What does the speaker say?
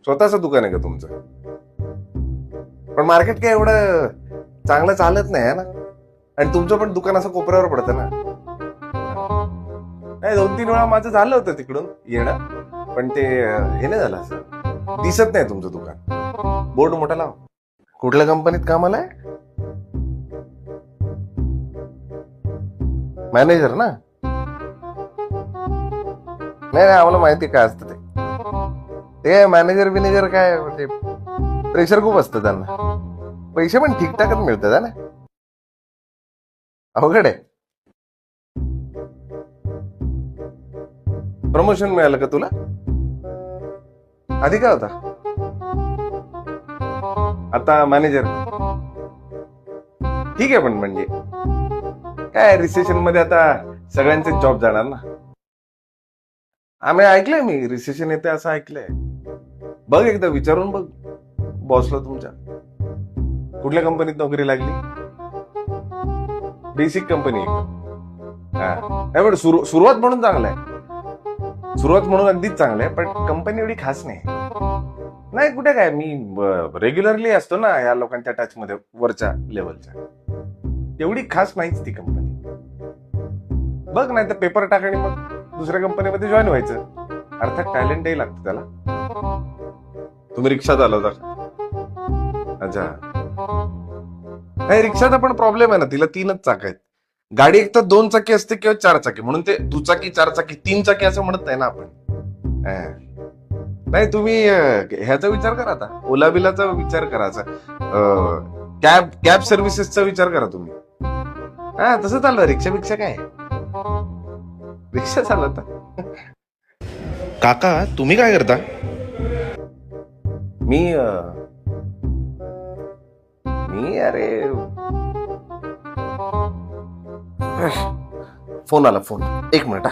स्वतःचं दुकान आहे का तुमचं? पण मार्केट काय एवढं चांगलं चालत नाही ना, आणि तुमचं पण दुकान असं कोपऱ्यावर पडतं ना. नाही, 2-3 वेळा माझं झालं होतं तिकडून येणं, पण ते हे नाही झालं, असं दिसत नाही तुमचं दुकान. बोर्ड मोठा लाव. कुठल्या कंपनीत कामाला आहे? मॅनेजर ना? नाही नाही, आम्हाला माहिती काय असतं ते. ते मॅनेजर बिनेजर काय म्हणजे प्रेशर खूप असतं त्यांना. पैसे पण ठीकठाकच मिळतात ना. अवघड आहे. प्रमोशन मिळालं का तुला? आधी काय होता? आता मॅनेजर. ठीक आहे, पण म्हणजे काय रिसेशन मध्ये आता सगळ्यांचे जॉब जाणार ना. आम्ही ऐकलंय, मी रिसेशन येते असं ऐकलंय. बघ एकदा विचारून बघ बॉसला तुमच्या. कुठल्या कंपनीत नोकरी लागली? बेसिक कंपनी आहे. पण सुरुवात म्हणून चांगलं आहे. सुरुवात म्हणून अगदीच चांगलं आहे, पण कंपनी एवढी खास नाही. नाही कुठे काय, मी रेग्युलरली असतो ना या लोकांच्या टच मध्ये, वरच्या लेवलच्या. एवढी खास नाहीच ती कंपनी. बघ, नाही तर पेपर टाक आणि मग दुसऱ्या कंपनीमध्ये जॉईन व्हायचं. अर्थात टॅलेंटही लागतं त्याला. तुम्ही रिक्षात आला होता? अच्छा. नाही, रिक्षाचा पण प्रॉब्लेम आहे ना, तिला 3च चाक आहेत. गाडी एक तर 2 चाकी असते किंवा 4 चाकी, म्हणून ते दुचाकी, 4 चाकी, 3 चाकी असं म्हणत नाही ना आपण. नाही, तुम्ही ह्याचा विचार करा आता, ओला बिलाचा विचार करायचा, कॅब सर्व्हिसेसचा विचार करा तुम्ही. तसं चाललं. रिक्षा काय, रिक्षा चालवता. काका, तुम्ही काय करता? मी मी अरे, फोन आला, फोन. 1 मिनिट.